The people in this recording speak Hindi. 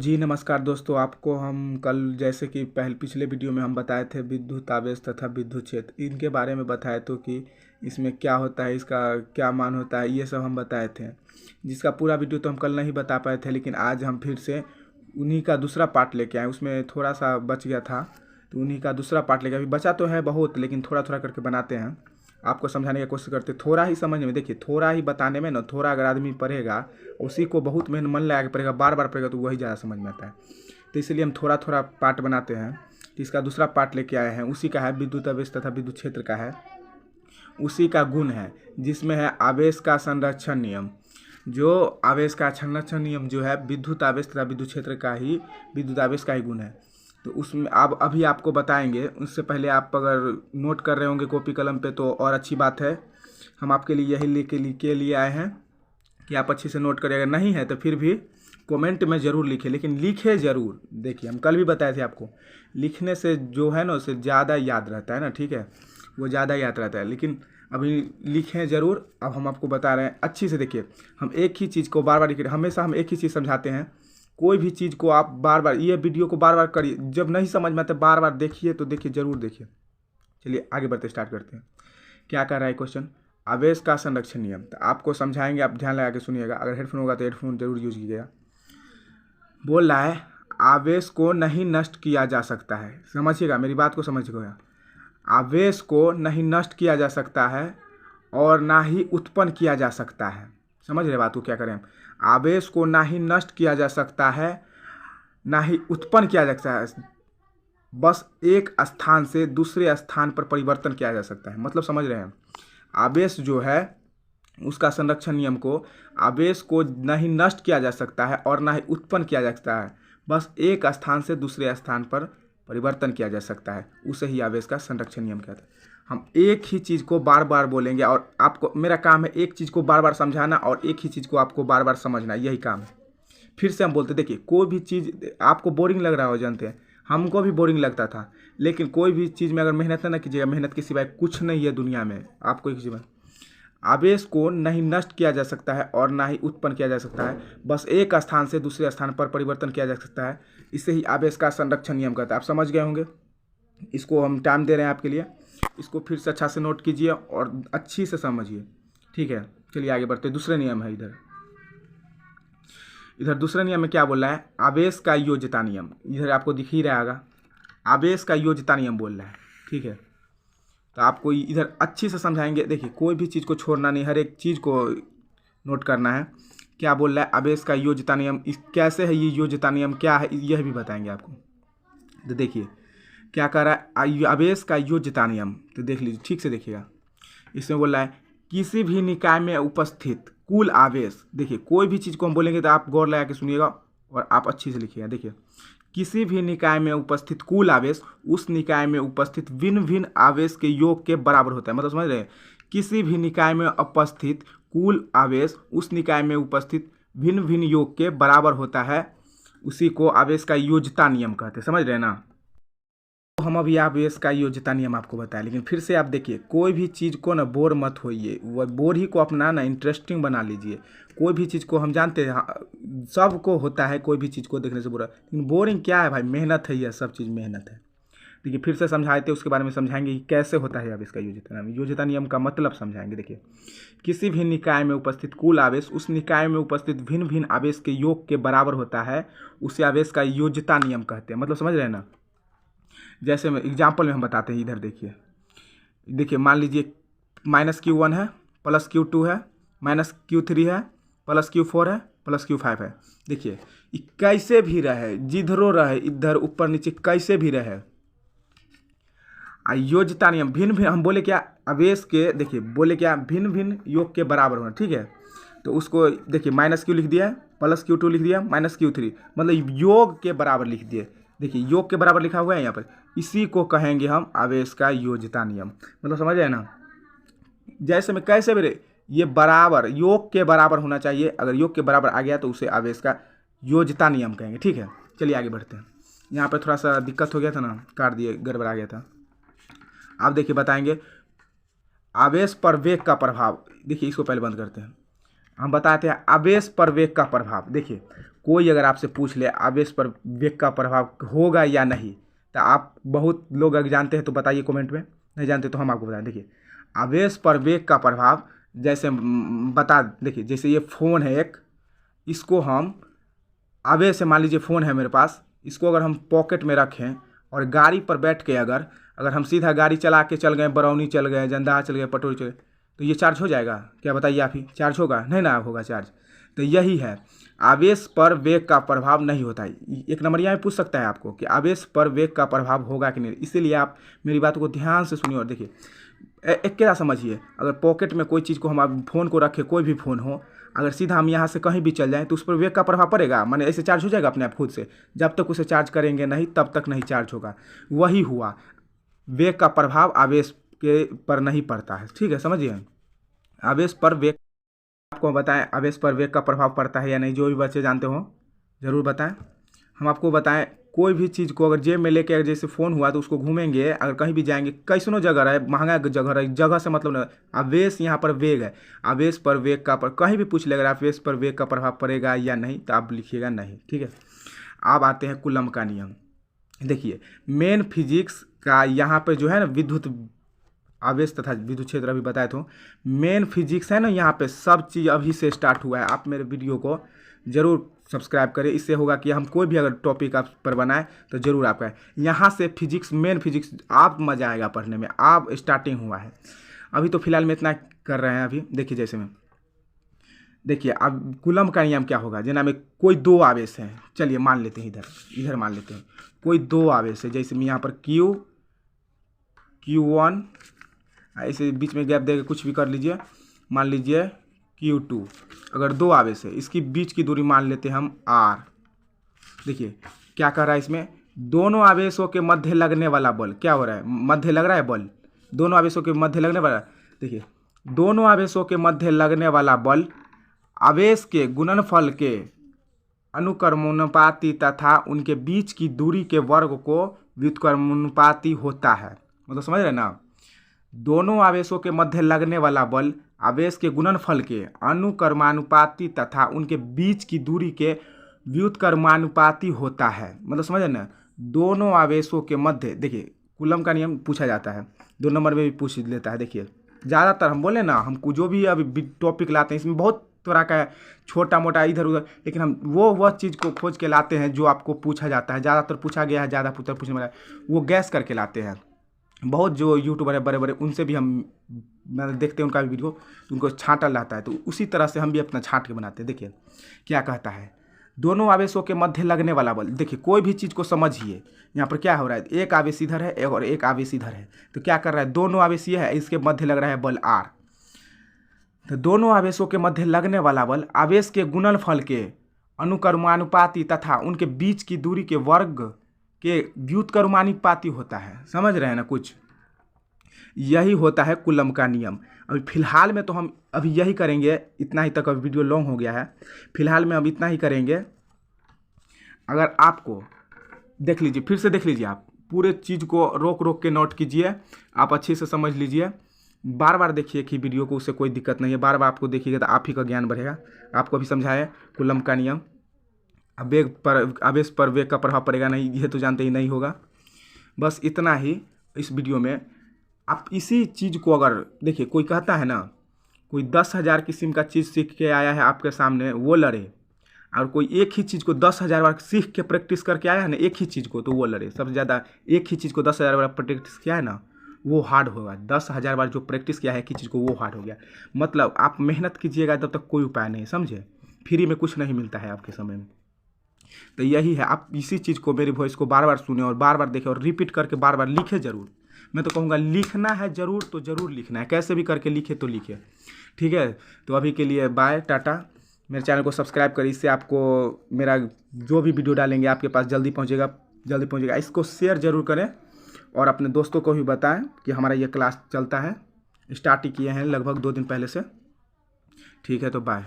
जी नमस्कार दोस्तों, आपको हम कल जैसे कि पिछले वीडियो में हम बताए थे विद्युत आवेश तथा विद्युत क्षेत्र, इनके बारे में बताए तो कि इसमें क्या होता है, इसका क्या मान होता है, ये सब हम बताए थे। जिसका पूरा वीडियो तो हम कल नहीं बता पाए थे, लेकिन आज हम फिर से उन्हीं का दूसरा पार्ट लेके आए। उसमें थोड़ा सा बच गया था तो उन्हीं का दूसरा पार्ट लेके, अभी बचा तो है बहुत, लेकिन थोड़ा थोड़ा करके बनाते हैं, आपको समझाने की कोशिश करते हैं। थोड़ा ही समझ में, देखिए थोड़ा ही बताने में ना, थोड़ा अगर आदमी पढ़ेगा, उसी को बहुत मन लगा के पढ़ेगा, बार बार पढ़ेगा, तो वही ज़्यादा समझ में आता है। तो इसलिए हम थोड़ा थोड़ा पार्ट बनाते हैं। तो इसका दूसरा पार्ट लेके आए हैं, उसी का है विद्युत आवेश तथा विद्युत क्षेत्र का है, उसी का गुण है, जिसमें है आवेश का संरक्षण नियम। जो आवेश का संरक्षण नियम जो है विद्युत आवेश तथा विद्युत क्षेत्र का ही, विद्युत आवेश का ही गुण है। तो उसमें अब अभी आपको बताएंगे। उससे पहले आप अगर नोट कर रहे होंगे कॉपी कलम पे तो और अच्छी बात है। हम आपके लिए यही लेके लिए आए हैं कि आप अच्छे से नोट करें। अगर नहीं है तो फिर भी कमेंट में ज़रूर लिखें, लेकिन लिखे ज़रूर। देखिए हम कल भी बताए थे आपको, लिखने से जो है ना उससे ज़्यादा याद रहता है ना, ठीक है, वो ज़्यादा याद रहता है। लेकिन अभी लिखें ज़रूर। अब हम आपको बता रहे हैं अच्छी से। देखिए हम एक ही चीज़ को बार बार लिख रहे हैं, हमेशा हम एक ही चीज़ समझाते हैं। कोई भी चीज़ को आप बार बार, ये वीडियो को बार बार करिए, जब नहीं समझ में आता बार बार देखिए, तो देखिए ज़रूर देखिए। चलिए आगे बढ़ते स्टार्ट करते हैं। क्या कर रहा है क्वेश्चन, आवेश का संरक्षण नियम। तो आपको समझाएंगे, आप ध्यान लगा के सुनिएगा। अगर हेडफोन होगा तो हेडफोन जरूर यूज कीजिएगा। बोल रहा है आवेश को नहीं नष्ट किया जा सकता है। समझिएगा, मेरी बात को समझिएगा। आवेश को नहीं नष्ट किया जा सकता है और ना ही उत्पन्न किया जा सकता है। समझ रहे बात को, क्या करें। आवेश को ना ही नष्ट किया जा सकता है, ना ही उत्पन्न किया जा सकता है, बस एक स्थान से दूसरे स्थान पर परिवर्तन किया जा सकता है। मतलब समझ रहे हैं, आवेश जो है उसका संरक्षण नियम को, आवेश को ना ही नष्ट किया जा सकता है और ना ही उत्पन्न किया जा सकता है, बस एक स्थान से दूसरे स्थान पर परिवर्तन किया जा सकता है, उसे ही आवेश का संरक्षण नियम कहते हैं। हम एक ही चीज़ को बार बार बोलेंगे और आपको, मेरा काम है एक चीज़ को बार बार समझाना और एक ही चीज़ को आपको बार बार समझना, यही काम है। फिर से हम बोलते, देखिए कोई भी चीज़ आपको बोरिंग लग रहा हो, जानते हैं हमको भी बोरिंग लगता था, लेकिन कोई भी चीज़ में अगर मेहनत ना कीजिएगा, मेहनत के सिवाय कुछ नहीं है दुनिया में। आपको एक चीज़ में, आवेश को नहीं नष्ट किया जा सकता है और ना ही उत्पन्न किया जा सकता है, बस एक स्थान से दूसरे स्थान पर परिवर्तन किया जा सकता है, इसे ही आवेश का संरक्षण नियम कहता है। आप समझ गए होंगे। इसको हम टाइम दे रहे हैं आपके लिए, इसको फिर से अच्छा से नोट कीजिए और अच्छी से समझिए, ठीक है। चलिए आगे बढ़ते। दूसरे नियम है, इधर दूसरे नियम में क्या बोल रहा है, आवेश का योज्यता नियम। इधर आपको दिख ही रहा होगा, आवेश का योज्यता नियम बोल रहा है, ठीक है। तो आपको इधर अच्छी से समझाएंगे। देखिए कोई भी चीज़ को छोड़ना नहीं, हर एक चीज़ को नोट करना है। क्या बोल रहा है, आवेश का योज्यता नियम, इस कैसे है ये योज्यता नियम, क्या है यह भी बताएंगे आपको। तो देखिए क्या कर रहा है, आवेश का योज्यता नियम, तो देख लीजिए, ठीक से देखिएगा। इसमें बोल रहा है किसी भी निकाय में उपस्थित कुल आवेश। देखिए कोई भी चीज़ को हम बोलेंगे तो आप गौर लगा के सुनिएगा और आप अच्छी से लिखिएगा। देखिए किसी भी निकाय में उपस्थित कुल आवेश उस निकाय में उपस्थित भिन्न भिन्न आवेश के योग के बराबर होता है। मतलब समझ रहे हैं, किसी भी निकाय में उपस्थित कुल आवेश उस निकाय में उपस्थित भिन्न भिन्न योग के बराबर होता है, उसी को आवेश का योज्यता नियम कहते हैं। समझ रहे हैं ना। हम अभी आवेश का योज्यता नियम आपको बताया, लेकिन फिर से आप देखिए, कोई भी चीज़ को ना बोर मत होइए, वह बोर ही को अपना ना इंटरेस्टिंग बना लीजिए। कोई भी चीज़ को हम जानते हैं, सबको होता है कोई भी चीज़ को देखने से बुरा, लेकिन बोरिंग क्या है भाई, मेहनत है, यह सब चीज़ मेहनत है। देखिए फिर से समझाते, उसके बारे में समझाएंगे कि कैसे होता है आवेश का योज्यता नियम। योज्यता नियम का मतलब समझाएंगे। देखिए किसी भी निकाय में उपस्थित कुल आवेश उस निकाय में उपस्थित भिन्न भिन्न आवेश के योग के बराबर होता है, उसे आवेश का योज्यता नियम कहते हैं। मतलब समझ रहे हैं ना। जैसे में एग्जाम्पल में हम बताते हैं, इधर देखिए मान लीजिए -Q1 है, +Q2 है, -Q3 है, +Q4 है, +Q5 है। देखिए ये कैसे भी रहे, जिधरो रहे, इधर ऊपर नीचे कैसे भी रहे, योज्यता नियम भिन्न भिन्न, हम बोले क्या आवेश के, देखिए बोले क्या भिन्न भिन्न योग के बराबर होना, ठीक है। तो उसको देखिए -Q लिख दिया है, +Q2 लिख दिया, -Q3, मतलब योग के बराबर लिख दिए। देखिए योग के बराबर लिखा हुआ है यहाँ पर, इसी को कहेंगे हम आवेश का योज्यता नियम। मतलब समझ रहे हैं ना। जैसे में कैसे भी ये बराबर, योग के बराबर होना चाहिए, अगर योग के बराबर आ गया तो उसे आवेश का योज्यता नियम कहेंगे, ठीक है। चलिए आगे बढ़ते हैं। यहाँ पर थोड़ा सा दिक्कत हो गया था ना, काट दिए, गड़बड़ा गया था। आप देखिए बताएंगे आवेश पर वेग का प्रभाव। देखिए इसको पहले बंद करते हैं। हम बताते हैं आवेश पर वेग का प्रभाव। देखिए कोई अगर आपसे पूछ ले आवेश पर वेग का प्रभाव होगा या नहीं, तो आप बहुत लोग अगर जानते हैं तो बताइए कमेंट में, नहीं जानते तो हम आपको बताएं। देखिए आवेश पर वेग का प्रभाव जैसे बता, देखिए जैसे ये फ़ोन है एक, इसको हम आवेश से, मान लीजिए फ़ोन है मेरे पास, इसको अगर हम पॉकेट में रखें और गाड़ी पर बैठ के अगर हम सीधा गाड़ी चला के चल गए, बरौनी चल गए, जंदाहा चल गए, पटोरी चल गए, तो ये चार्ज हो जाएगा क्या? बताइए आप ही, चार्ज होगा? नहीं ना होगा चार्ज। तो यही है, आवेश पर वेग का प्रभाव नहीं होता है। एक नंबरिया में पूछ सकता है आपको कि आवेश पर वेग का प्रभाव होगा कि नहीं, इसीलिए आप मेरी बात को ध्यान से सुनिए और देखिए। एक क्या समझिए, अगर पॉकेट में कोई चीज़ को हम फ़ोन को रखें, कोई भी फ़ोन हो, अगर सीधा हम यहाँ से कहीं भी चल जाएं तो उस पर वेग का प्रभाव पड़ेगा, माने ऐसे चार्ज हो जाएगा अपने आप खुद से? जब तक उसे चार्ज करेंगे नहीं तब तक नहीं चार्ज होगा। वही हुआ, वेग का प्रभाव आवेश के पर नहीं पड़ता है। ठीक है, समझिए। आवेश पर वेग, आपको बताएं आवेश पर वेग का प्रभाव पड़ता है या नहीं, जो भी बच्चे जानते हो ज़रूर बताएं। हम आपको बताएं, कोई भी चीज़ को अगर जेब में लेके अगर जैसे फ़ोन हुआ तो उसको घूमेंगे, अगर कहीं भी जाएंगे, कैसनो जगह रहे, महंगा जगह रहे, जगह से मतलब नहीं, आवेश यहाँ पर वेग है। आवेश पर वेग का कहीं भी पूछ ले अगर आवेश पर वेग का प्रभाव पड़ेगा या नहीं, तो आप लिखिएगा नहीं। ठीक है, अब आते हैं कूलम का नियम। देखिए मेन फिजिक्स का यहाँ पे जो है ना, विद्युत आवेश तथा विद्युत क्षेत्र अभी बताए तो मेन फिजिक्स है ना, यहाँ पे सब चीज़ अभी से स्टार्ट हुआ है। आप मेरे वीडियो को ज़रूर सब्सक्राइब करें, इससे होगा कि हम कोई भी अगर टॉपिक आप पर बनाए तो ज़रूर आपका यहाँ से फिजिक्स, मेन फिजिक्स आप मज़ा आएगा पढ़ने में। आप स्टार्टिंग हुआ है अभी, तो फिलहाल में इतना कर रहे हैं अभी। देखिए जैसे में, देखिए अब कूलम का नियम क्या होगा, जना में कोई दो आवेश हैं, चलिए मान लेते हैं इधर मान लेते हैं कोई दो आवेश है, जैसे में यहाँ पर Q1, ऐसे बीच में गैप देकर कुछ भी कर लीजिए, मान लीजिए Q2। अगर दो आवेश है, इसकी बीच की दूरी मान लेते हैं हम R। देखिए क्या कर रहा है इसमें, दोनों आवेशों के मध्य लगने वाला बल क्या हो रहा है, मध्य लग रहा है बल, दोनों आवेशों के मध्य लगने वाला। देखिए दोनों आवेशों के मध्य लगने वाला बल आवेश के गुणनफल के अनुक्रमानुपाती तथा उनके बीच की दूरी के वर्ग को व्युत्क्रमानुपाती होता है। मतलब समझ रहे ना, दोनों आवेशों के मध्य लगने वाला बल आवेश के गुणनफल के अनुक्रमानुपाती तथा उनके बीच की दूरी के व्युत्क्रमानुपाती होता है। मतलब समझ रहे ना, दोनों आवेशों के मध्य, देखिए कूलम का नियम पूछा जाता है, 2 नंबर में भी पूछ लेता है। देखिए ज़्यादातर हम बोले ना, हमको जो भी अभी टॉपिक लाते हैं इसमें बहुत तरह का छोटा मोटा इधर उधर, लेकिन हम वह चीज़ को खोज के लाते हैं जो आपको पूछा जाता है, ज़्यादातर पूछा गया है, ज़्यादा पूछने वाला है, वो गैस करके लाते हैं। बहुत जो यूट्यूबर है बड़े बड़े, उनसे भी हम देखते हैं उनका भी वीडियो, तो उनको छांटल रहता है, तो उसी तरह से हम भी अपना छांट के बनाते हैं। देखिए क्या कहता है, दोनों आवेशों के मध्य लगने वाला बल। देखिए कोई भी चीज़ को समझिए, यहाँ पर क्या हो रहा है, एक आवेश इधर है और एक आवेश इधर है, तो क्या कर रहा है, दोनों आवेश ये है, इसके मध्य लग रहा है बल R। तो दोनों आवेशों के मध्य लगने वाला बल आवेश के गुणनफल के अनुक्रमानुपाती तथा उनके बीच की दूरी के वर्ग के व्युत्क्रमानुपाती होता है। समझ रहे हैं ना कुछ, यही होता है कूलम का नियम। अभी फ़िलहाल में तो हम अभी यही करेंगे, इतना ही तक अभी वीडियो लॉन्ग हो गया है, फ़िलहाल में अब इतना ही करेंगे। अगर आपको देख लीजिए, फिर से देख लीजिए, आप पूरे चीज़ को रोक के नोट कीजिए, आप अच्छे से समझ लीजिए, बार बार देखिए कि वीडियो को, उससे कोई दिक्कत नहीं है, बार बार आपको देखिएगा तो आप ही का ज्ञान बढ़ेगा। आपको अभी समझाया कूलम का नियम, वेग पर, आवेश पर वेग का प्रभाव पड़ेगा नहीं, यह तो जानते ही नहीं होगा। बस इतना ही इस वीडियो में। आप इसी चीज़ को अगर देखिए, कोई कहता है ना, कोई 10,000 किस्म का चीज़ सीख के आया है आपके सामने, वो लड़े, और कोई एक ही चीज़ को 10,000 बार सीख के प्रैक्टिस करके आया है ना, एक ही चीज़ को, तो वो लड़े। सबसे ज़्यादा एक ही चीज़ को 10,000 बार प्रैक्टिस किया है ना, वो हार्ड होगा। 10,000 बार जो प्रैक्टिस किया है एक ही चीज़ को, वो हार्ड हो गया। मतलब आप मेहनत कीजिएगा तब तक कोई उपाय नहीं, समझे, फ्री में कुछ नहीं मिलता है आपके समय में। तो यही है, आप इसी चीज़ को, मेरी वॉइस को बार बार सुने और बार बार देखें और रिपीट करके बार बार लिखे ज़रूर। मैं तो कहूँगा लिखना है ज़रूर, तो ज़रूर लिखना है, कैसे भी करके लिखे तो लिखे। ठीक है, तो अभी के लिए बाय, टाटा। मेरे चैनल को सब्सक्राइब करिए, इससे आपको मेरा जो भी वीडियो डालेंगे आपके पास जल्दी पहुँचेगा। इसको शेयर ज़रूर करें और अपने दोस्तों को भी बताएं कि हमारा ये क्लास चलता है, स्टार्ट ही किए हैं लगभग 2 दिन पहले से। ठीक है, तो बाय।